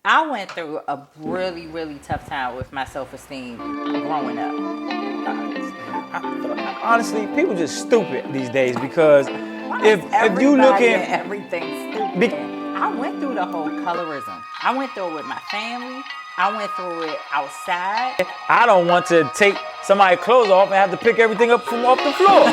I went through a really, really tough time with my self-esteem growing up. Honestly, people just stupid these days because if you look at everything stupid, I went through the whole colorism. I went through it with my family. I went through it outside. I don't want to take somebody's clothes off and have to pick everything up from off the floor.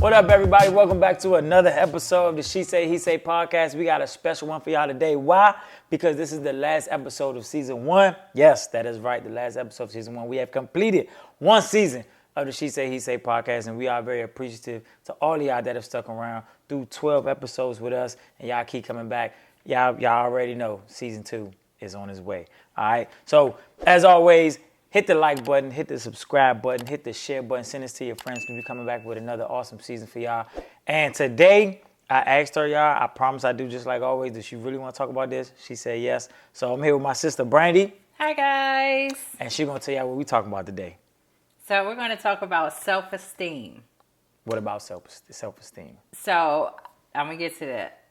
What up, everybody? Welcome back to another episode of the She Say, He Say podcast. We got a special one for y'all today. Why? Because this is the last episode of season 1. Yes, that is right. The last episode of season 1. We have completed one season of the She Say, He Say podcast, and we are very appreciative to all of y'all that have stuck around through 12 episodes with us, and y'all keep coming back. Y'all already know season 2 is on its way. All right? So, as always, hit the like button, hit the subscribe button, hit the share button, send this to your friends because we're coming back with another awesome season for y'all. And today, I asked her, y'all, I promise I do just like always. Does she really want to talk about this? She said yes. So I'm here with my sister, Brandy. Hi, guys. And she's going to tell y'all what we're talking about today. So we're going to talk about self-esteem. What about self-esteem? So I'm going to get to that.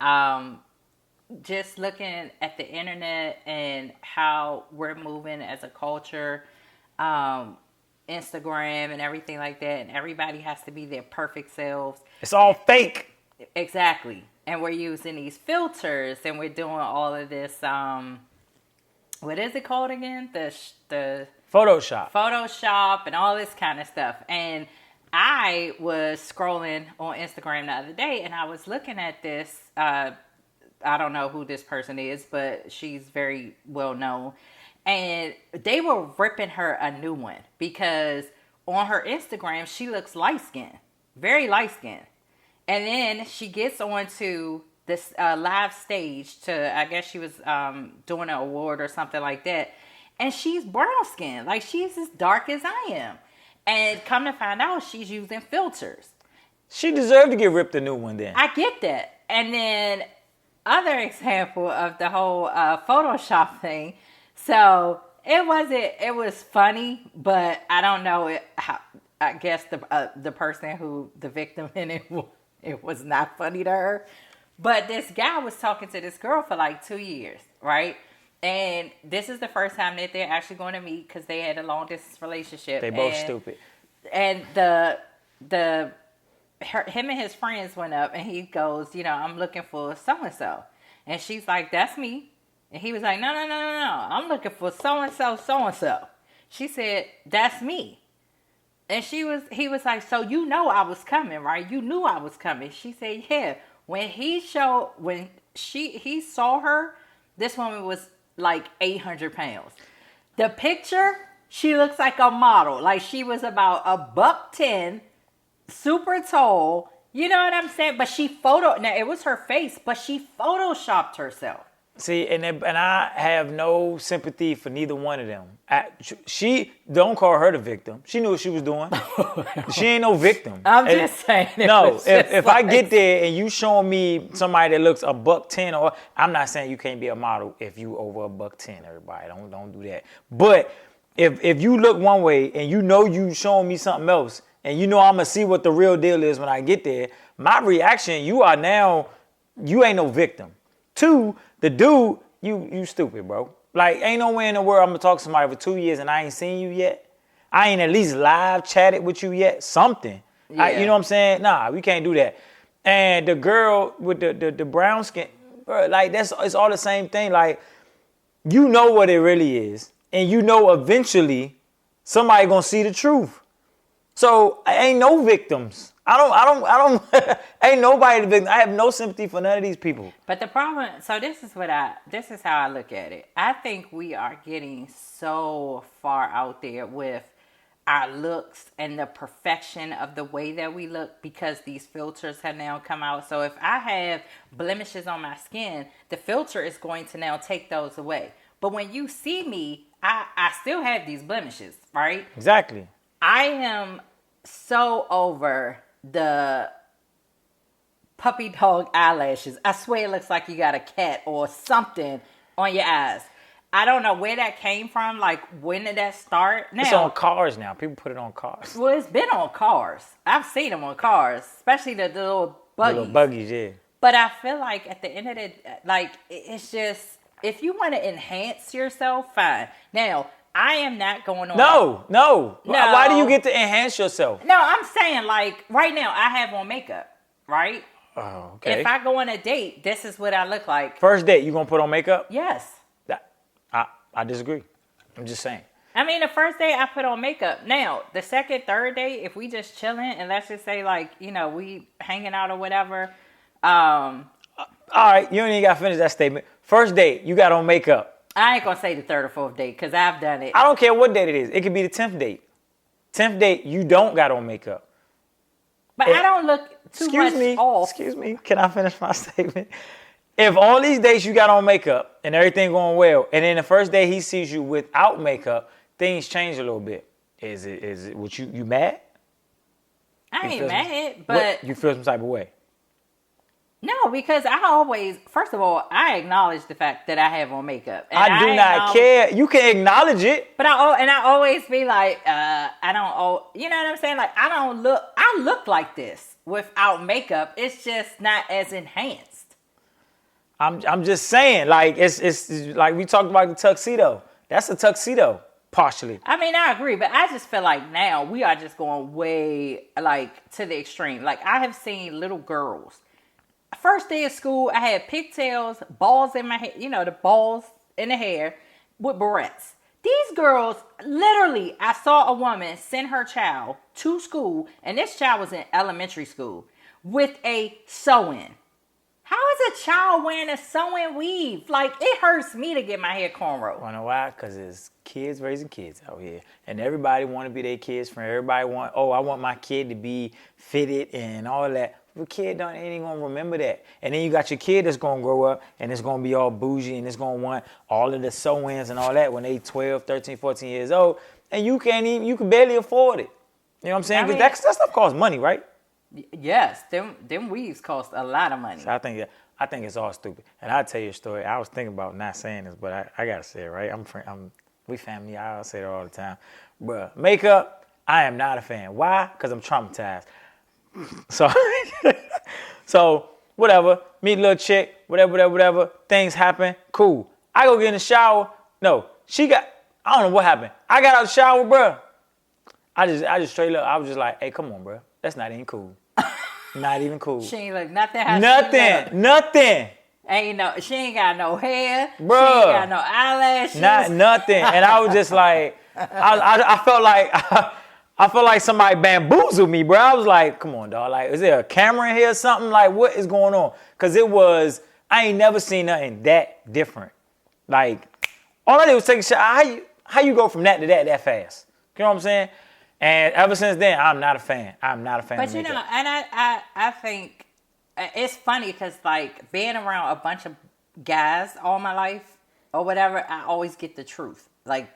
Just looking at the internet and how we're moving as a culture, Instagram and everything like that, and everybody has to be their perfect selves. It's all fake. Exactly. And we're using these filters and we're doing all of this, what is it called again? The Photoshop and all this kind of stuff. And I was scrolling on Instagram the other day and I was looking at this, I don't know who this person is, but she's very well known. And they were ripping her a new one because on her Instagram, she looks light-skinned, very light-skinned. And then she gets onto this live stage to, I guess she was doing an award or something like that. And she's brown-skinned, like she's as dark as I am. And come to find out, she's using filters. She deserved to get ripped a new one then. I get that. And then other example of the whole Photoshop thing. So it was funny, but I don't know I guess the person who the victim in it was not funny to her. But this guy was talking to this girl for like 2 years, right? And this is the first time that they're actually going to meet because they had a long distance relationship. They both stupid. And him and his friends went up and he goes, I'm looking for so-and-so. And she's like, that's me. And he was like, no. I'm looking for so-and-so. She said, that's me. And he was like, so I was coming, right? You knew I was coming. She said, yeah. When he saw her, this woman was like 800 pounds. The picture, she looks like a model. Like she was about $110, super tall. You know what I'm saying? But now it was her face, but she photoshopped herself. See, and I have no sympathy for neither one of them. She don't call her the victim. She knew what she was doing. She ain't no victim. I'm just saying. No, if I get there and you showing me somebody that looks $110, or I'm not saying you can't be a model if you over $110. Everybody, don't do that. But if you look one way and you showing me something else, and I'm gonna see what the real deal is when I get there, my reaction, you ain't no victim. 2, the dude, you stupid, bro. Like, ain't no way in the world I'm gonna talk to somebody for 2 years and I ain't seen you yet. I ain't at least live chatted with you yet. Something. Yeah. You know what I'm saying? Nah, we can't do that. And the girl with the brown skin, bro, like it's all the same thing. Like, you know what it really is. And eventually somebody gonna see the truth. So ain't no victims. I don't ain't nobody the victim. I have no sympathy for none of these people. But the problem, so this is how I look at it. I think we are getting so far out there with our looks and the perfection of the way that we look because these filters have now come out. So if I have blemishes on my skin, the filter is going to now take those away. But when you see me, I still have these blemishes, right? Exactly. I am so over the puppy dog eyelashes. I swear it looks like you got a cat or something on your eyes. I don't know where that came from. Like, when did that start? Now, it's on cars now. People put it on cars. Well, it's been on cars. I've seen them on cars, especially the little buggies. The little buggies, yeah. But I feel like at the end of the, like, it's just, if you want to enhance yourself, fine. Now, I am not going on. No. Why do you get to enhance yourself? No, I'm saying, like, right now, I have on makeup, right? Oh, okay. If I go on a date, this is what I look like. First date, you gonna put on makeup? Yes. I disagree. I'm just saying. I mean, the first day I put on makeup. Now, the second, third day, if we just chilling and let's just say, like, you know, we hanging out or whatever. All right, you don't even got to finish that statement. First date, you got on makeup. I ain't gonna say the third or fourth date because I've done it. I don't care what date it is. It could be the 10th date. 10th date, you don't got on makeup. But I don't look too much off. Excuse me. Can I finish my statement? If all these days you got on makeup and everything going well, and then the first day he sees you without makeup, things change a little bit. Is it what you mad? I ain't mad, but you feel some type of way. No, because I always, first of all, I acknowledge the fact that I have on makeup. And I do not care. You can acknowledge it. But I always be like, I don't, you know what I'm saying? Like, I look like this without makeup. It's just not as enhanced. I'm just saying, like, it's like we talked about the tuxedo. That's a tuxedo, partially. I mean, I agree, but I just feel like now we are just going way, like, to the extreme. Like, I have seen little girls. First day of school, I had pigtails, balls in my hair, you know, the balls in the hair with barrettes. These girls, literally, I saw a woman send her child to school, and this child was in elementary school, with a sew-in. How is a child wearing a sew-in weave? Like, it hurts me to get my hair cornrow. You know why? Because it's kids raising kids out here. And everybody want to be their kid's friend. Everybody want, I want my kid to be fitted and all that. Your kid ain't gonna remember that. And then you got your kid that's gonna grow up and it's gonna be all bougie and it's gonna want all of the sew-ins and all that when they 12, 13, 14 years old. And you can barely afford it. You know what I'm saying? Because that stuff costs money, right? Yes, them weaves cost a lot of money. So I think it's all stupid. And I'll tell you a story. I was thinking about not saying this, but I gotta say it, right? We family. I say it all the time. Bruh, makeup, I am not a fan. Why? Because I'm traumatized. So whatever, meet a little chick, whatever, things happen, cool. I go get in the shower. No, I don't know what happened. I got out of the shower, bro. I just straight up, I was just like, hey, come on, bro. That's not even cool. Not even cool. She ain't look nothing. Nothing. She ain't got no hair. Bro. She ain't got no eyelashes. Nothing. And I was just like, I felt like somebody bamboozled me, bro. I was like, come on, dog. Like, is there a camera in here or something? Like, what is going on? Because I ain't never seen nothing that different. Like, all I did was take a shot. How you go from that to that fast? You know what I'm saying? And ever since then, I'm not a fan. I'm not a fan of makeup. But, and I think it's funny because, like, being around a bunch of guys all my life or whatever, I always get the truth. Like,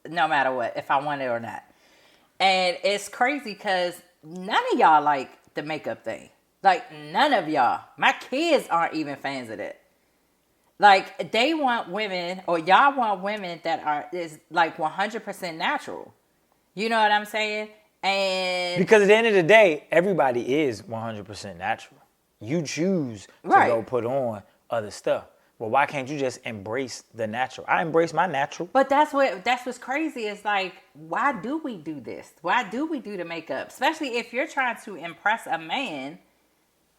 no matter what, if I want it or not. And it's crazy because none of y'all like the makeup thing. Like, none of y'all. My kids aren't even fans of it. Like, they want women, or y'all want women that is like 100% natural. You know what I'm saying? And because at the end of the day, everybody is 100% natural. You choose to go put on other stuff. Well, why can't you just embrace the natural? I embrace my natural. But that's what's crazy is, like, why do we do this? Why do we do the makeup? Especially if you're trying to impress a man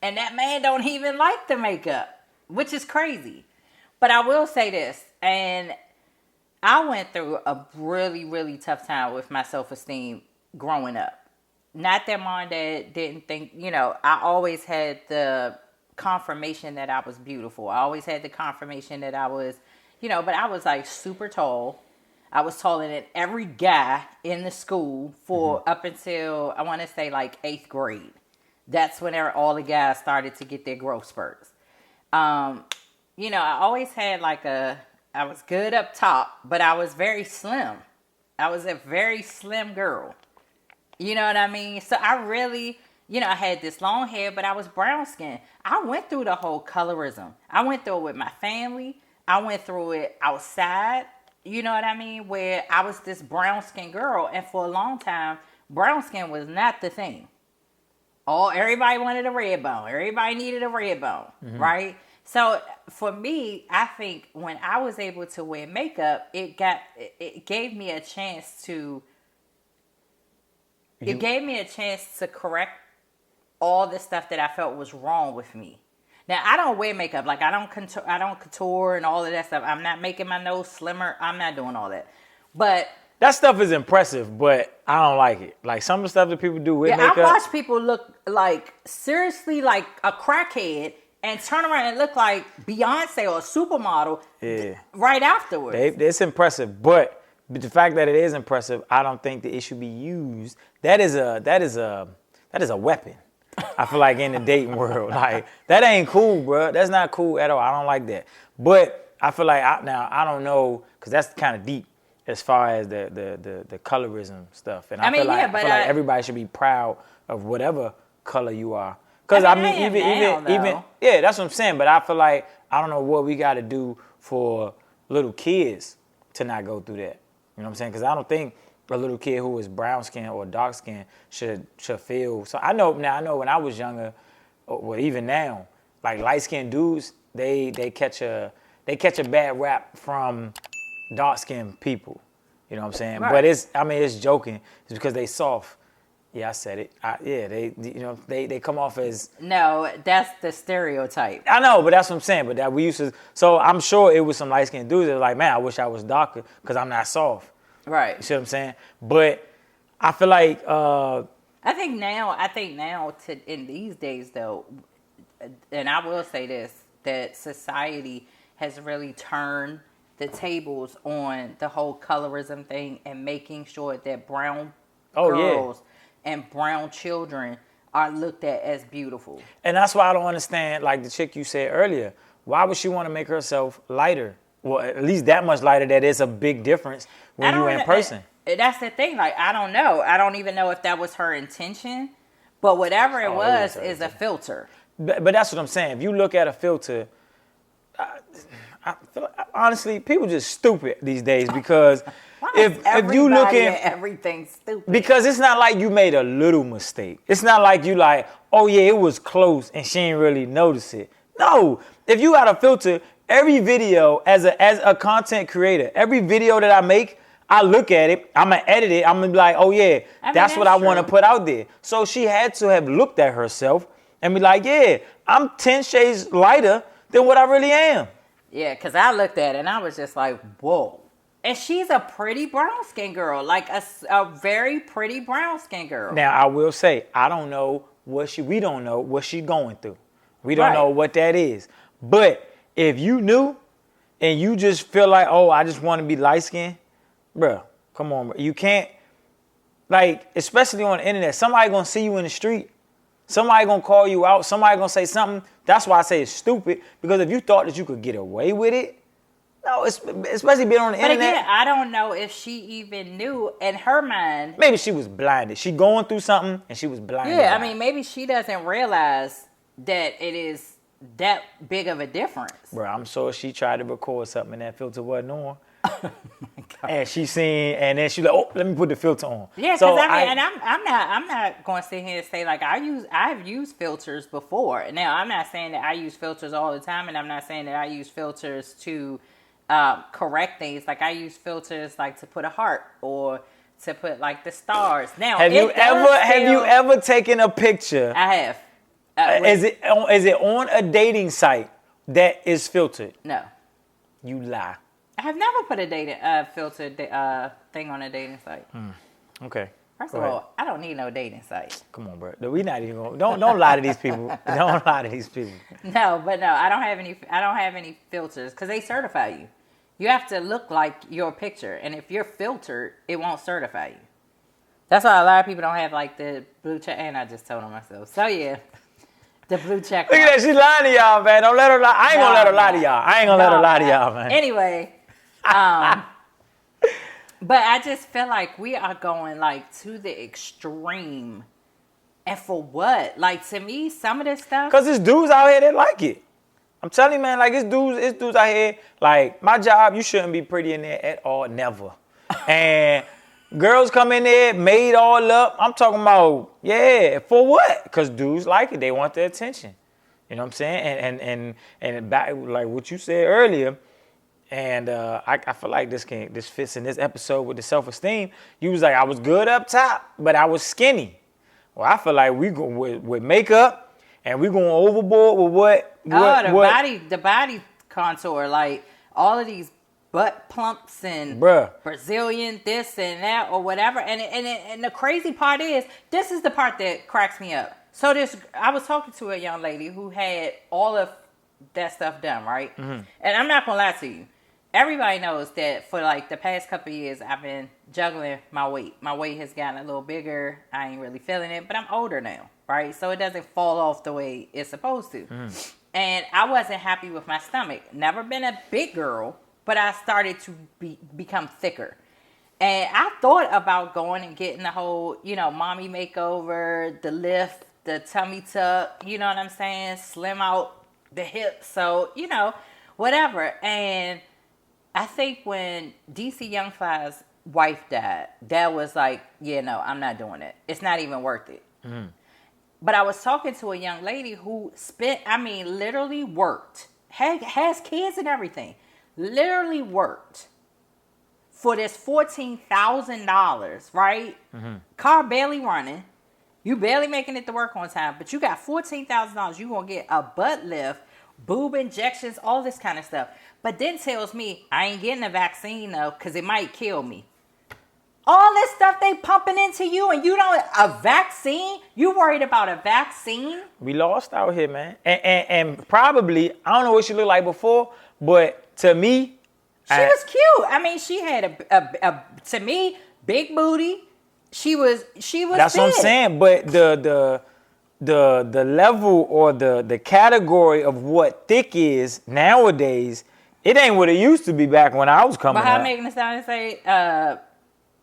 and that man don't even like the makeup, which is crazy. But I will say this, and I went through a really, really tough time with my self-esteem growing up. Not that mom and dad didn't think, I always had the confirmation that I was beautiful. I always had the confirmation that I was, but I was like super tall. I was taller than every guy in the school for up until, I want to say, like 8th grade. That's whenever all the guys started to get their growth spurts. I always had I was good up top, but I was very slim. I was a very slim girl. You know what I mean? So I really, I had this long hair, but I was brown skinned. I went through the whole colorism. I went through it with my family. I went through it outside. you know what I mean? Where I was this brown skin girl, and for a long time, brown skin was not the thing. Everybody wanted a red bone. Everybody needed a red bone, right? So for me, I think when I was able to wear makeup, it gave me a chance to. It gave me a chance to correct all the stuff that I felt was wrong with me. Now, I don't wear makeup. Like, I don't couture and all of that stuff. I'm not making my nose slimmer. I'm not doing all that. But that stuff is impressive, but I don't like it. Like, some of the stuff that people do with makeup. I watch people look like, seriously, like a crackhead and turn around and look like Beyonce or a supermodel right afterwards. It's impressive, but the fact that it is impressive, I don't think that it should be used. That is a weapon. I feel like in the dating world, like that ain't cool, bro. That's not cool at all. I don't like that. But I feel like I don't know, because that's kind of deep as far as the colorism stuff. And I feel like everybody should be proud of whatever color you are. Because even that's what I'm saying. But I feel like I don't know what we got to do for little kids to not go through that. You know what I'm saying? Because I don't think a little kid who is brown skin or dark skin should feel. So I know when I was younger, or even now, like light skinned dudes, they catch a bad rap from dark skinned people. You know what I'm saying? Right. But it's joking. It's because they soft. Yeah, I said it. They come off as. No, that's the stereotype. I know, but that's what I'm saying. But that we used to. So I'm sure it was some light skinned dudes that were like, man, I wish I was darker because I'm not soft. Right. You see what I'm saying? But I feel like I think now in these days though, and I will say this, that society has really turned the tables on the whole colorism thing and making sure that brown girls and brown children are looked at as beautiful. And that's why I don't understand, like the chick you said earlier, why would she want to make herself lighter? Well, at least that much lighter that it's a big difference when you're in person. That's the thing. Like, I don't know. I don't even know if that was her intention. But whatever it was is a filter. But that's what I'm saying. If you look at a filter, I feel like, honestly, people just stupid these days because if you look at everything's stupid. Because it's not like you made a little mistake. It's not like you like, oh yeah, it was close and she didn't really notice it. No. If you got a filter, every video, as a content creator, every video that I make, I look at it, I'm going to edit it, I'm going to be like, oh yeah, that's what I want to put out there. So she had to have looked at herself and be like, yeah, I'm 10 shades lighter than what I really am. Yeah, because I looked at it and I was just like, whoa. And she's a pretty brown skin girl, like a very pretty brown skin girl. Now, I will say, we don't know what she's going through. We don't know what that is. But if you knew and you just feel like, oh, I just want to be light-skinned, bro, come on, bro. You can't, like, especially on the internet, somebody going to see you in the street. Somebody going to call you out. Somebody going to say something. That's why I say it's stupid, because if you thought that you could get away with it, no, especially being on the internet. But again, I don't know if she even knew in her mind. Maybe she was blinded. She going through something and she was blinded. Yeah, I mean, maybe she doesn't realize that it is that big of a difference. Bro, I'm sure she tried to record something and that filter wasn't on. Oh my God. And she seen, and then she like, oh, let me put the filter on. Yeah, because I'm not going to sit here and say like I've used filters before. Now I'm not saying that I use filters all the time, and I'm not saying that I use filters to correct things. Like I use filters like to put a heart or to put like the stars. Now, have you ever taken a picture? I have. Is it on a dating site that is filtered? No. You lie. I have never put a filtered thing on a dating site. Okay. First of all, I don't need no dating site. Come on, bro. We not even going. Don't lie to these people. Don't lie to these people. No, I don't have any filters because they certify you. You have to look like your picture, and if you're filtered, it won't certify you. That's why a lot of people don't have like the blue check. And I just told on myself. So yeah. The blue check. Look at that. She's lying to y'all, man. Don't let her lie. I ain't gonna let her lie to y'all. I ain't gonna let her lie to y'all, man. Anyway, but I just feel like we are going like to the extreme. And for what? Like to me, some of this stuff. Because there's dudes out here that like it. I'm telling you, man, like it's dudes out here, like my job, you shouldn't be pretty in there at all, never. And girls come in there, made all up. I'm talking about, yeah, for what? Because dudes like it. They want the attention. You know what I'm saying? And back, like what you said earlier, and I feel like this fits in this episode with the self-esteem. You was like, I was good up top, but I was skinny. Well, I feel like we go with makeup, and we going overboard with the body contour, like all of these butt plumps and Brazilian this and that or whatever. And the crazy part is, this is the part that cracks me up. So I was talking to a young lady who had all of that stuff done, right? Mm-hmm. And I'm not gonna lie to you. Everybody knows that for like the past couple of years, I've been juggling my weight. My weight has gotten a little bigger. I ain't really feeling it, but I'm older now, right? So it doesn't fall off the way it's supposed to. Mm. And I wasn't happy with my stomach. Never been a big girl, but I started to become thicker. And I thought about going and getting the whole, mommy makeover, the lift, the tummy tuck, you know what I'm saying? Slim out the hips. So, whatever. And I think when DC Young Fly's wife died, that was like, yeah, no, I'm not doing it. It's not even worth it. Mm. But I was talking to a young lady who literally worked, has kids and everything, literally worked for this $14,000, right? Mm-hmm. Car barely running. You barely making it to work on time, but you got $14,000. You going to get a butt lift, boob injections, all this kind of stuff. But then tells me I ain't getting a vaccine though, because it might kill me. All this stuff they pumping into you, and you don't, a vaccine? You worried about a vaccine? We lost out here, man. And probably, I don't know what she looked like before, but to me, she was cute. She had a to me, big booty. She was That's big. What I'm saying. But the level or the category of what thick is nowadays, it ain't what it used to be back when I was coming up. But how making it sound and say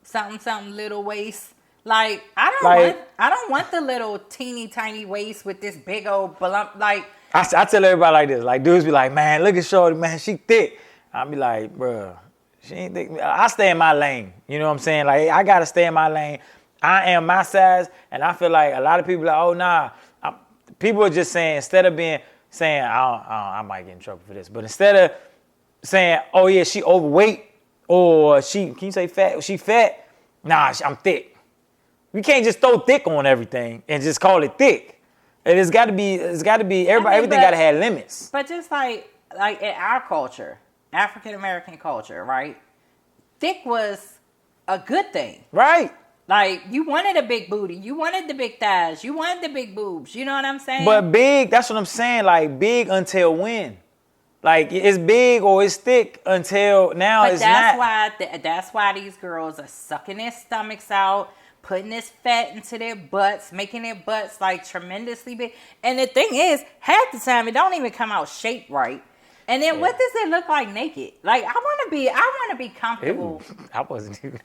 something little waist? Like I don't want the little teeny tiny waist with this big old blump. Like I tell everybody like this. Like dudes be like, man, look at Shorty, man, she thick. I be like, bruh, she ain't thick. I stay in my lane. You know what I'm saying? Like I gotta stay in my lane. I am my size, and I feel like a lot of people are like, oh nah. People are just saying, instead of saying I might get in trouble for this, but instead of saying, oh yeah, she overweight, or can you say fat? She fat? Nah, I'm thick. We can't just throw thick on everything and just call it thick. It's got to be everything got to have limits. But just like in our culture, African American culture, right? Thick was a good thing. Right. Like, you wanted a big booty. You wanted the big thighs. You wanted the big boobs. You know what I'm saying? But big, that's what I'm saying. Like, big until when? Like, it's big or it's thick until now it's not. That's why these girls are sucking their stomachs out, putting this fat into their butts, making their butts, like, tremendously big. And the thing is, half the time, it don't even come out shaped right. And then what does it look like naked? Like, I want to be comfortable. Ew, I wasn't even.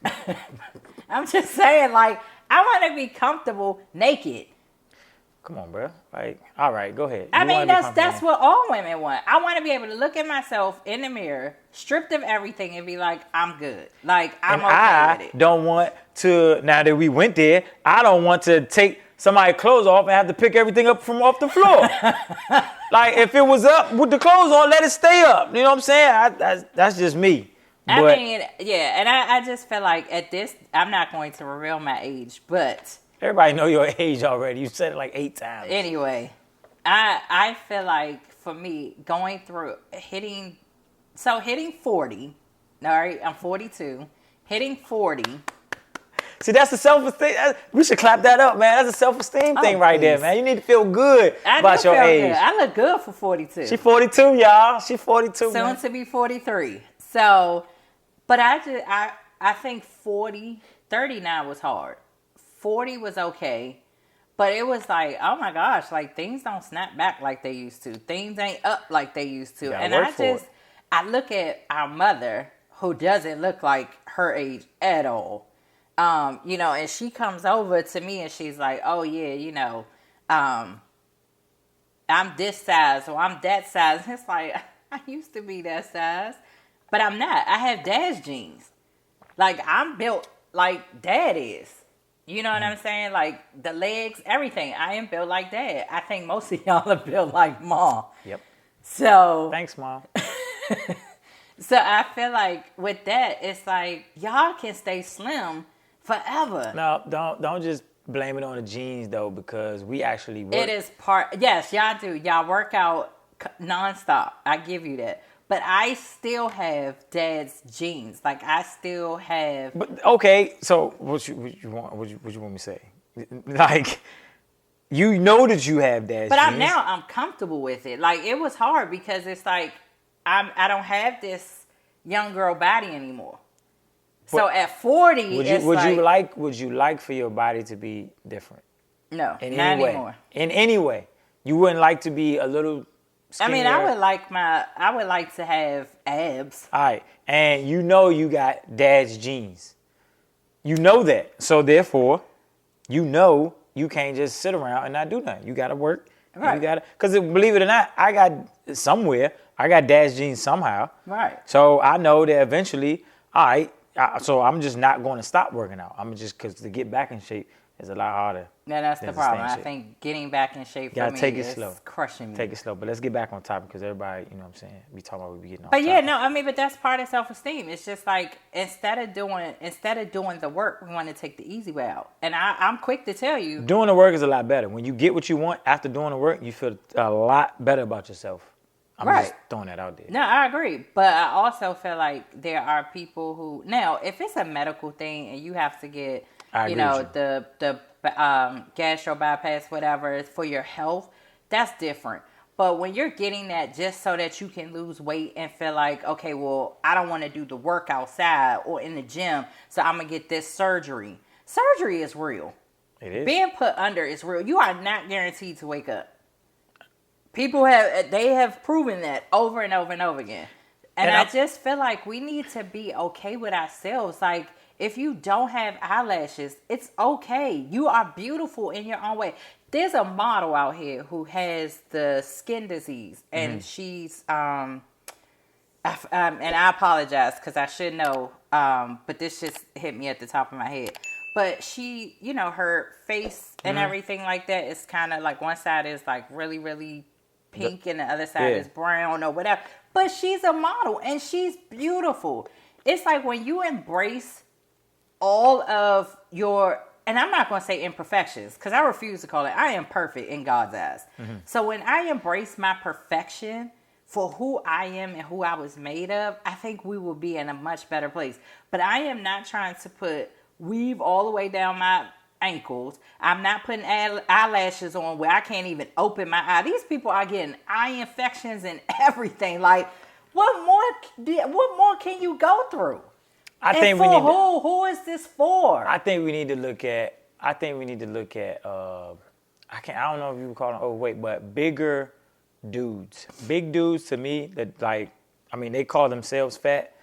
I'm just saying, like, I want to be comfortable naked. Come on, bro. Like, all right, go ahead. That's what all women want. I want to be able to look at myself in the mirror, stripped of everything, and be like, I'm good. Like, I'm okay with it. I don't want to, now that we went there, I don't want to take somebody's clothes off and have to pick everything up from off the floor. Like, if it was up with the clothes on, let it stay up. You know what I'm saying? That's just me. And I just feel like at this, I'm not going to reveal my age, but everybody know your age already. You said it like 8 times. Anyway, I feel like for me, going through hitting 40, all right, I'm 42, hitting 40. See, that's the self-esteem. We should clap that up, man. That's a self-esteem thing right there, man. You need to feel good about your age. Good. I look good for 42. She 42, y'all. She 42. Soon to be 43. So, but I think 39 was hard. 40 was okay. But it was like, oh my gosh, like things don't snap back like they used to. Things ain't up like they used to. And I look at our mother, who doesn't look like her age at all. And she comes over to me and she's like, oh yeah, I'm this size or I'm that size. It's like, I used to be that size, but I'm not. I have dad's jeans. Like, I'm built like dad is. You know what I'm saying? Like, the legs, everything. I am built like dad. I think most of y'all are built like mom. Yep. So. Thanks, Mom. So I feel like with that, it's like, y'all can stay slim forever. No, don't just blame it on the jeans, though, because we actually work. It is part. Yes, y'all do. Y'all work out nonstop. I give you that. But I still have dad's jeans. Like, I still have. But okay, so what you want? What you want me to say? Like, you know that you have dad's but jeans. But I'm comfortable with it. Like, it was hard because it's like I don't have this young girl body anymore. So at 40, would you like for your body to be different? No, in not any way. Anymore. In any way, you wouldn't like to be a little skinnier? I mean, I would like to have abs. All right, and you know you got dad's jeans. You know that, so therefore, you know you can't just sit around and not do nothing. You got to work. Right. You got to, because believe it or not, I got dad's jeans somehow. Right. So I know that eventually, all right. So I'm just not going to stop working out. I'm just, because to get back in shape is a lot harder. Yeah, that's the problem. I think getting back in shape for me is crushing me. Take it slow. But let's get back on topic because everybody, you know what I'm saying, we talking about we be getting off topic. Yeah, no, I mean, but that's part of self-esteem. It's just like, instead of doing the work, we want to take the easy way out. And I'm quick to tell you. Doing the work is a lot better. When you get what you want after doing the work, you feel a lot better about yourself. I'm just throwing that out there. No, I agree. But I also feel like there are people who, now, if it's a medical thing and you have to get, the gastro bypass, whatever, for your health, that's different. But when you're getting that just so that you can lose weight and feel like, okay, well, I don't want to do the work outside or in the gym, so I'm going to get this surgery. Surgery is real. It is. Being put under is real. You are not guaranteed to wake up. People have proven that over and over and over again. And I just feel like we need to be okay with ourselves. Like, if you don't have eyelashes, it's okay. You are beautiful in your own way. There's a model out here who has the skin disease, and she's and I apologize because I should know, but this just hit me at the top of my head. But she, her face and everything like that is kind of like, one side is like really, really pink and the other side is brown or whatever. But she's a model and she's beautiful. It's like when you embrace all of your, and I'm not going to say imperfections because I refuse to call it, I am perfect in God's eyes. So when I embrace my perfection for who I am and who I was made of, I think we will be in a much better place. But I am not trying to put weave all the way down my ankles. I'm not putting eyelashes on where I can't even open my eye. These people are getting eye infections and everything. Like, what more can you go through? I think we need who is this for? I think we need to look at I don't know if you would call them overweight, but bigger dudes. Big dudes to me that they call themselves fat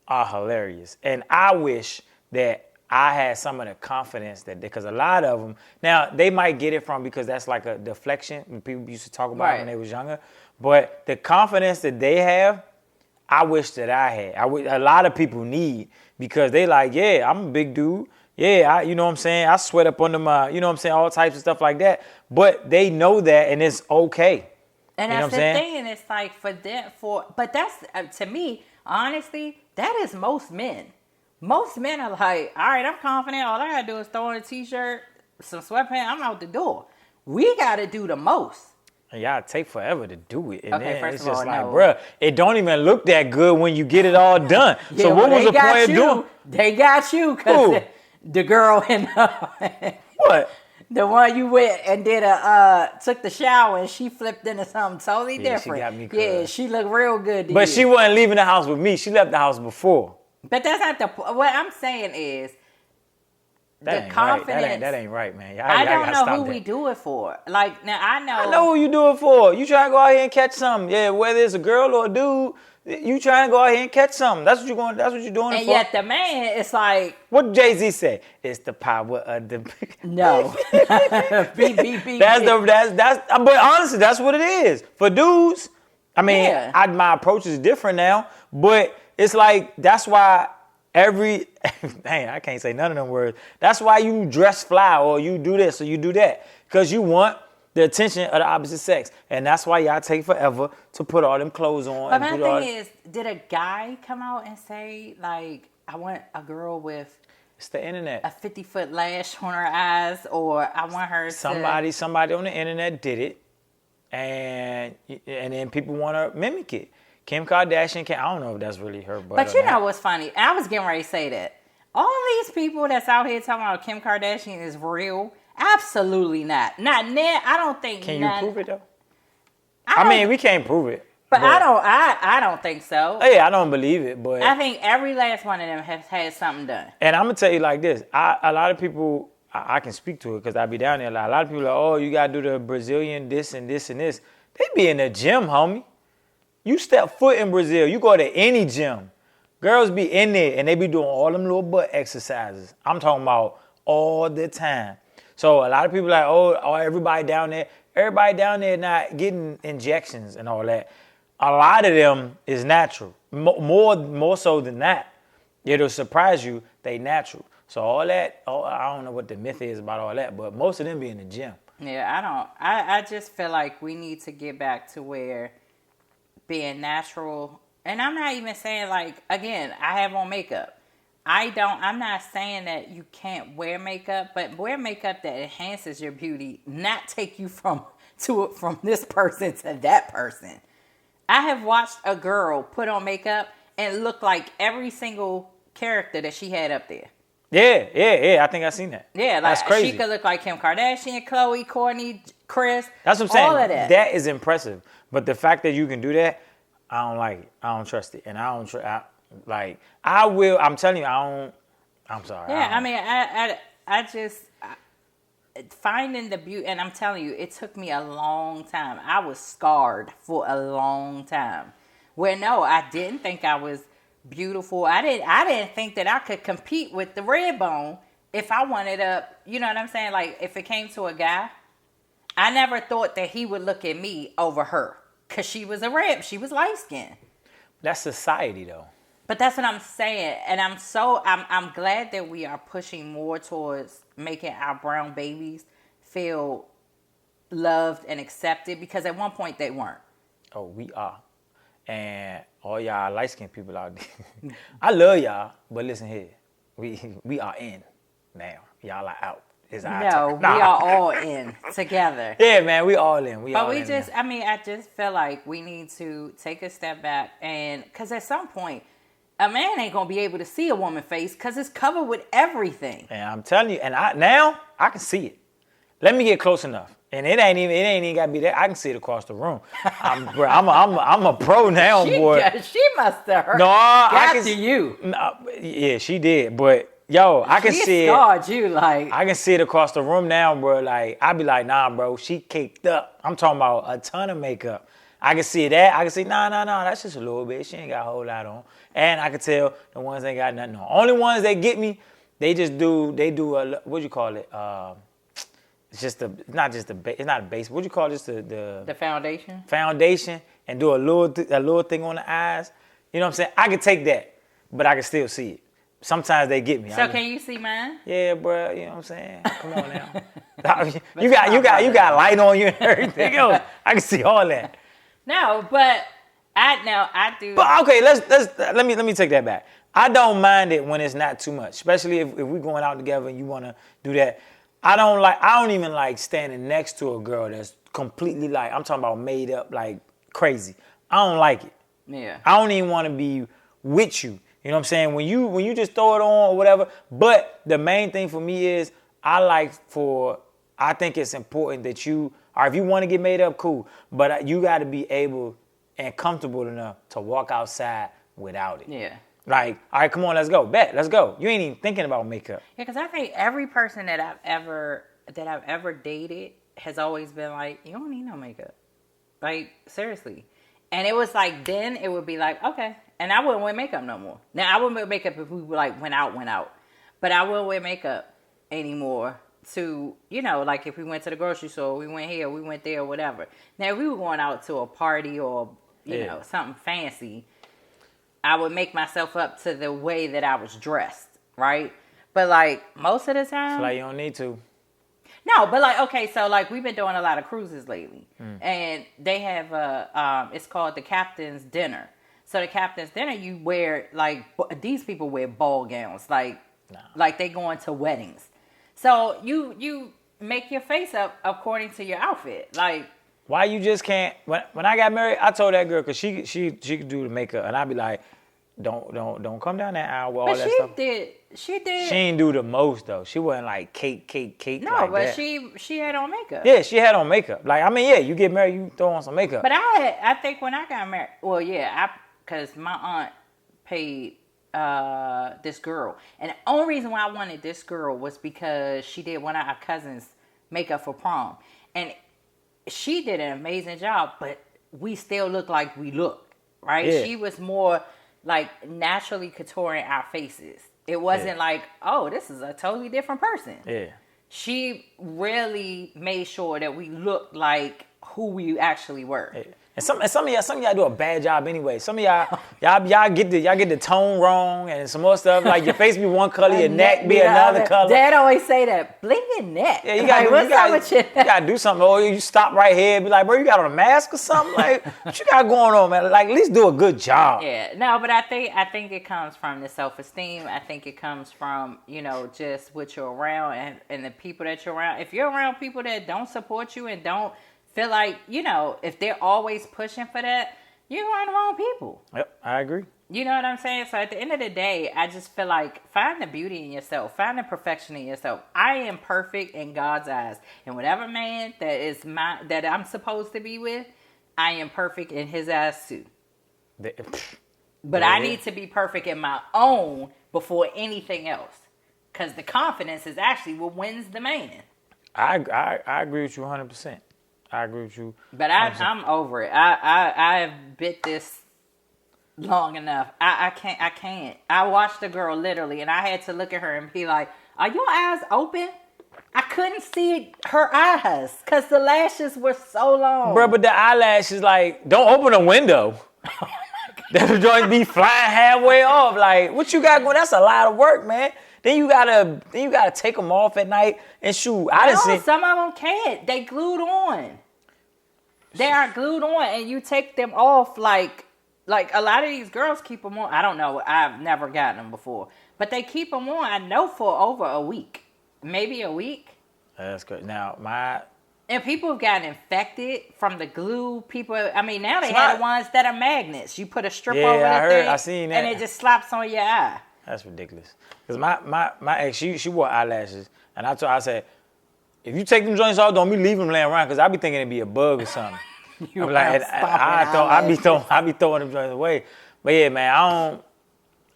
are hilarious. And I wish that I had some of the confidence because a lot of them, now they might get it from because that's like a deflection people used to talk about when they was younger. But the confidence that they have, I wish that I had. A lot of people need because they like, yeah, I'm a big dude. Yeah, you know what I'm saying? I sweat up under my, you know what I'm saying? All types of stuff like that. But they know that and it's okay. And that's the thing. And it's like but that's, to me, honestly, that is most men. Most men are like, all right, I'm confident. All I got to do is throw on a t-shirt, some sweatpants, I'm out the door. We got to do the most. And y'all take forever to do it. And okay, then first it's of all, just like, no. bruh, it don't even look that good when you get it all done. Yeah, so what was the point of doing? They got you because the girl in what? The one you went and took the shower and she flipped into something totally different. She got me yeah, she looked real good to But you. she wasn't leaving the house with me. She left the house before. But that's not what I'm saying is, confidence. Right. That ain't right, man. I don't know who we do it for. Like, now I know who you do it for. You trying to go out here and catch something. Yeah, whether it's a girl or a dude, you trying to go out here and catch something. That's what you're doing it for. And yet the man, it's like, what Jay-Z say? It's the power of the no. Beep. But honestly, that's what it is. For dudes, I mean, my approach is different now, but it's like, that's why dang, I can't say none of them words. That's why you dress fly or you do this or you do that. Because you want the attention of the opposite sex. And that's why y'all take forever to put all them clothes on. But my thing is, did a guy come out and say, like, I want a girl with... It's the internet. A 50-foot lash on her eyes, or I want her Somebody on the internet did it. And then people want to mimic it. Kim Kardashian I don't know if that's really her. But you know what's funny? I was getting ready to say that. All these people that's out here talking about Kim Kardashian is real, absolutely not. Not net. I don't think. Can you prove it though? I mean, we can't prove it. But I don't think so. Yeah, I don't believe it. But I think every last one of them has had something done. And I'm gonna tell you like this: a lot of people, I can speak to it because I be down there. A lot of people are like, oh, you gotta do the Brazilian this and this and this. They be in the gym, homie. You step foot in Brazil, you go to any gym. Girls be in there and they be doing all them little butt exercises. I'm talking about all the time. So a lot of people like, oh, everybody down there not getting injections and all that. A lot of them is natural. More so than that. It'll surprise you, they natural. So all that, I don't know what the myth is about all that, but most of them be in the gym. Yeah, I just feel like we need to get back to where being natural, and I'm not even saying, like, again, I have on makeup. I'm not saying that you can't wear makeup, but wear makeup that enhances your beauty, not take you from this person to that person. I have watched a girl put on makeup and look like every single character that she had up there. Yeah. I think I've seen that. Yeah, like, that's crazy. She could look like Kim Kardashian, Khloe, Kourtney, Kris. That's what I'm saying. All of that. That is impressive. But the fact that you can do that, I don't like it. I don't trust it. And I don't I will. I'm telling you, I'm sorry. Yeah, I mean, I just finding the beauty, and I'm telling you, it took me a long time. I was scarred for a long time. Where no, I didn't think I was beautiful. I didn't think that I could compete with the Redbone if I wanted you know what I'm saying? Like, if it came to a guy, I never thought that he would look at me over her because she was light skinned. That's society though. But that's what I'm saying. And I'm glad that we are pushing more towards making our brown babies feel loved and accepted, because at one point they weren't. Oh, we are. And all y'all light-skinned people out there, I love y'all, but listen here. We are in now. Y'all are out. It's our turn. We are all in together. Yeah, man, we all in. I just feel like we need to take a step back, and because at some point, a man ain't gonna be able to see a woman's face because it's covered with everything. And I'm telling you, and now I can see it. Let me get close enough, and it ain't even gotta be that. I can see it across the room. I'm a pro now, boy. She must have heard. No, I can see you. Yeah, she did, but. Yo, I can see it. I can see it across the room now, bro. Like, I be like, nah, bro, she caked up. I'm talking about a ton of makeup. I can see that. I can see, nah, that's just a little bit. She ain't got a whole lot on. And I can tell the ones that ain't got nothing on. Only ones that get me, they do a, what do you call it? It's just it's not a base. What do you call this? The foundation? Foundation, and do a little thing on the eyes. You know what I'm saying? I can take that, but I can still see it. Sometimes they get me. So can you see mine? Yeah, bro. You know what I'm saying? Come on now. you got light on you and everything else. I can see all that. No, but I do. But okay, let me take that back. I don't mind it when it's not too much, especially if we're going out together and you want to do that. I don't even like standing next to a girl that's completely like, I'm talking about made up like crazy. I don't like it. Yeah. I don't even want to be with you. You know what I'm saying? When you just throw it on or whatever. But the main thing for me is I think it's important that if you want to get made up, cool. But you got to be able and comfortable enough to walk outside without it. Yeah. Like, all right, come on, let's go. Bet, let's go. You ain't even thinking about makeup. Yeah, because I think every person that I've ever dated has always been like, you don't need no makeup. Like, seriously. And it was like, then it would be like, okay. And I wouldn't wear makeup no more. Now, I wouldn't wear makeup if we like went out. But I wouldn't wear makeup anymore to, you know, like if we went to the grocery store, we went here, we went there, whatever. Now, if we were going out to a party or, you know, something fancy, I would make myself up to the way that I was dressed, right? But like most of the time, it's like you don't need to. No, but like, okay, so like we've been doing a lot of cruises lately, and they have it's called the Captain's Dinner. So the Captain's Dinner, you wear like these people wear ball gowns, like they going to weddings. So you make your face up according to your outfit, like. Why you just can't? When I got married, I told that girl because she could do the makeup, and I'd be like, don't come down that aisle with all that stuff. She did. She ain't do the most though. She wasn't like cake. No, like but that. she had on makeup. Yeah, she had on makeup. Like, I mean, yeah, you get married, you throw on some makeup. But I think when I got married, well, yeah, because my aunt paid this girl, and the only reason why I wanted this girl was because she did one of our cousins' makeup for prom, and she did an amazing job, but we still look like we look, right? Yeah. She was more like naturally contouring our faces. It wasn't like, oh, this is a totally different person. Yeah. She really made sure that we looked like who we actually were. Yeah. And some of y'all do a bad job anyway. Some of y'all get the tone wrong and some more stuff. Like your face be one color, your neck be another color. Dad always say that. Blink your neck. Yeah, you gotta do something. Or you stop right here and be like, bro, you got on a mask or something? Like, what you got going on, man? Like, at least do a good job. Yeah. No, but I think it comes from the self-esteem. I think it comes from, you know, just what you're around and the people that you're around. If you're around people that don't support you and don't feel like, you know, if they're always pushing for that, you're around the wrong people. Yep, I agree. You know what I'm saying? So at the end of the day, I just feel like find the beauty in yourself. Find the perfection in yourself. I am perfect in God's eyes. And whatever man that I'm supposed to be with, I am perfect in his eyes too. But I need to be perfect in my own before anything else. Because the confidence is actually what wins the man. I agree with you 100%. I agree with you. But I'm over it. I have bit this long enough. I can't. I watched the girl literally, and I had to look at her and be like, "Are your eyes open?" I couldn't see her eyes because the lashes were so long. Bro, but the eyelashes, like, don't open a window. That'll joint be flying halfway off. Like, what you got going? That's a lot of work, man. Then you gotta take them off at night and shoot. Some of them can't. They glued on. They are glued on, and you take them off like a lot of these girls keep them on. I don't know. I've never gotten them before, but they keep them on. I know for over a week, maybe a week. That's good. Now and people have gotten infected from the glue. People, I mean, now they have the ones that are magnets. You put a strip over the thing, I seen that, and it just slaps on your eye. That's ridiculous. Because my ex, she wore eyelashes. And I said, if you take them joints off, don't be leaving them laying around. Because I be thinking it'd be a bug or something. I'm like, I be throwing them joints away. But yeah, man, I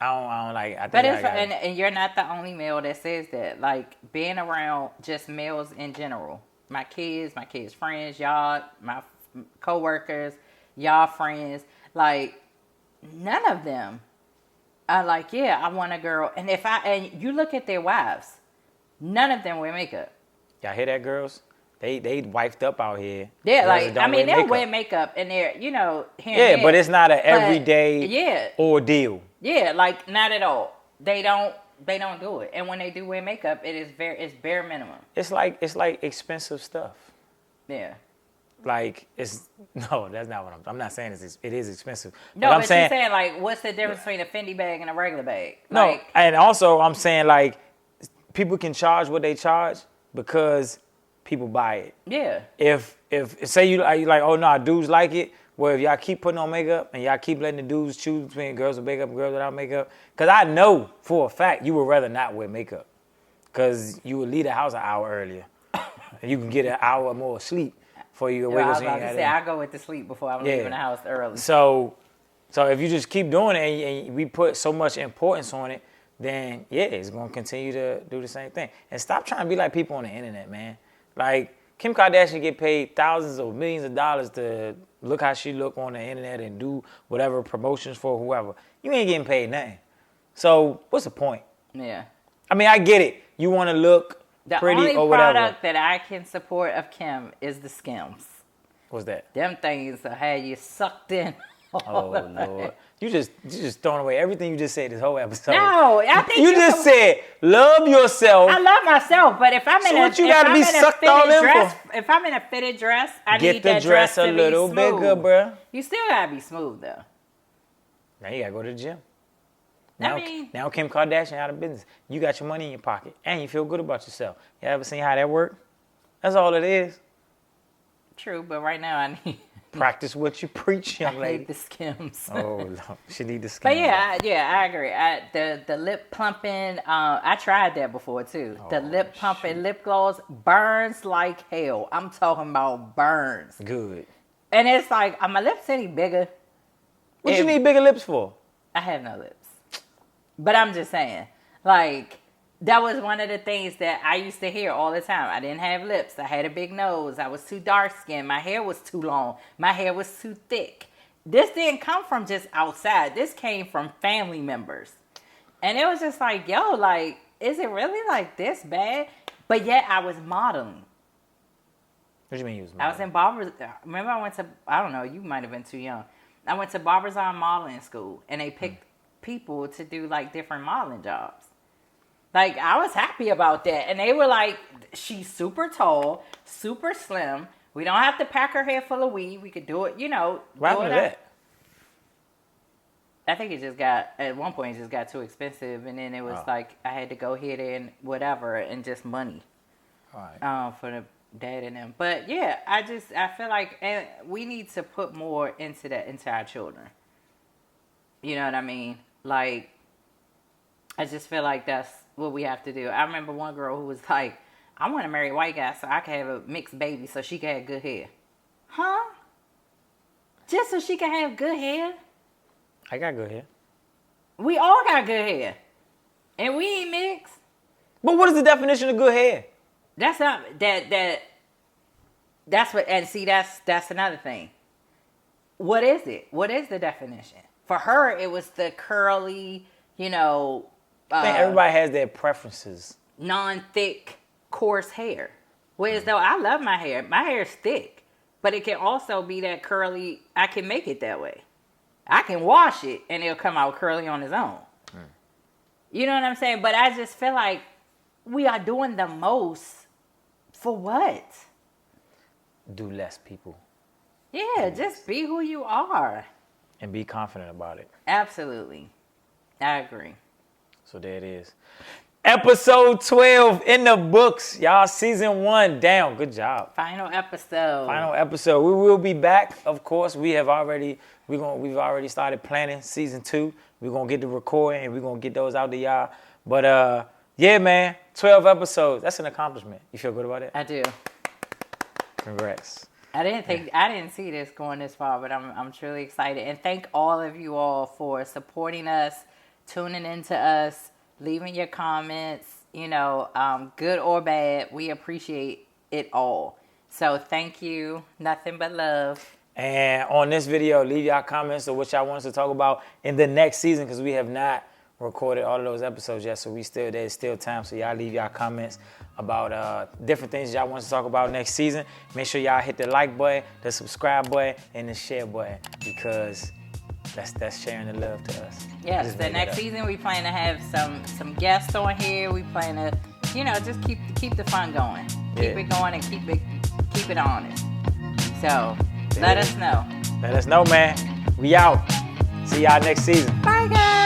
don't like. And you're not the only male that says that. Like being around just males in general. My kids' friends, y'all, my coworkers, y'all friends. Like none of them. I like, yeah, I want a girl. And and you look at their wives, none of them wear makeup. Y'all hear that, girls? They wifed up out here. Yeah, like, I mean, they'll wear makeup and they're, you know, here and there. But it's not an everyday ordeal. Yeah, like, not at all. They don't do it. And when they do wear makeup, it's bare minimum. It's like expensive stuff. Yeah. Like, that's not what I'm not saying it is expensive. No, but you're saying, like, what's the difference between a Fendi bag and a regular bag? No, and also I'm saying, like, people can charge what they charge because people buy it. Yeah. If say you like, oh, no, dudes like it, well, if y'all keep putting on makeup and y'all keep letting the dudes choose between girls with makeup and girls without makeup, because I know for a fact you would rather not wear makeup because you would leave the house an hour earlier and you can get an hour more sleep. For you, I was about to say, I go with the sleep before I'm leaving the house early. So So if you just keep doing it and we put so much importance on it, then yeah, it's gonna continue to do the same thing. And stop trying to be like people on the internet, man. Like Kim Kardashian get paid thousands or millions of dollars to look how she look on the internet and do whatever promotions for whoever. You ain't getting paid nothing. So what's the point? Yeah. I mean, I get it. You want to look pretty or whatever. The only product that I can support of Kim is the Skims. What's that? Them things will have you sucked in. Oh Lord! You just throwing away everything you just said this whole episode. No, I think you just said love yourself. I love myself, but if I'm in what you gotta be sucked all in dress, for? if I'm in a fitted dress, I get need the that dress to a little be bigger, smooth. bruh. You still gotta be smooth though. Now you gotta go to the gym. I Now Kim Kardashian out of business. You got your money in your pocket and you feel good about yourself. You ever seen how that work? That's all it is. True, but right now I need practice what you preach, young lady. I need the Skims. Oh, Lord. She need the Skims. But I agree. The lip plumping, I tried that before too. The lip pumping lip gloss burns like hell. I'm talking about burns. Good. And it's like, are my lips any bigger? What you need bigger lips for? I have no lips. But I'm just saying, like, that was one of the things that I used to hear all the time. I didn't have lips. I had a big nose. I was too dark skinned. My hair was too long. My hair was too thick. This didn't come from just outside. This came from family members. And it was just like, yo, like, is it really like this bad? But yet I was modeling. What do you mean you was modeling? I was in Barbers. Remember I went to, I don't know, you might have been too young. I went to Barbizon modeling school. And they picked people to do, like, different modeling jobs. Like, I was happy about that. And they were like, she's super tall, super slim. We don't have to pack her hair full of weed. We could do it, you know. What happened to that? I think it just got, at one point, it just got too expensive. And then it was like, I had to go hit in whatever and just money. All right. For the dad and them. But, yeah, I feel like we need to put more into that, into our children. You know what I mean? Like, I just feel like that's what we have to do. I remember one girl who was like, I want to marry a white guy so I can have a mixed baby so she can have good hair. Huh? Just so she can have good hair? I got good hair. We all got good hair. And we ain't mixed. But what is the definition of good hair? That's not, that's what, and see, that's another thing. What is it? What is the definition? For her, it was the curly, you know, I think everybody has their preferences. Non-thick, coarse hair. Whereas though I love my hair. My hair is thick. But it can also be that curly. I can make it that way. I can wash it and it'll come out curly on its own. You know what I'm saying? But I just feel like we are doing the most for what? Do less, people. Yeah, just be who you are. And be confident about it. Absolutely. I agree. So there it is. Episode 12 in the books. Y'all, season 1 down. Good job. Final episode. We will be back, of course. We've already started planning season 2. We're going to get the recording and we're going to get those out to y'all. But yeah, man, 12 episodes. That's an accomplishment. You feel good about it? I do. Congrats. I didn't see this going this far, but I'm truly excited. And thank all of you all for supporting us, tuning into us, leaving your comments, you know, good or bad. We appreciate it all. So thank you. Nothing but love. And on this video, leave y'all comments of what y'all want us to talk about in the next season, because we have not recorded all of those episodes yet. So there's still time. So y'all leave y'all comments about different things y'all want us to talk about next season. Make sure y'all hit the like button, the subscribe button, and the share button, because that's sharing the love to us. Yes, the next season we plan to have some guests on here. We plan to, you know, just keep the fun going. Keep it going and keep it honest. So let us know. Let us know, man. We out. See y'all next season. Bye, guys.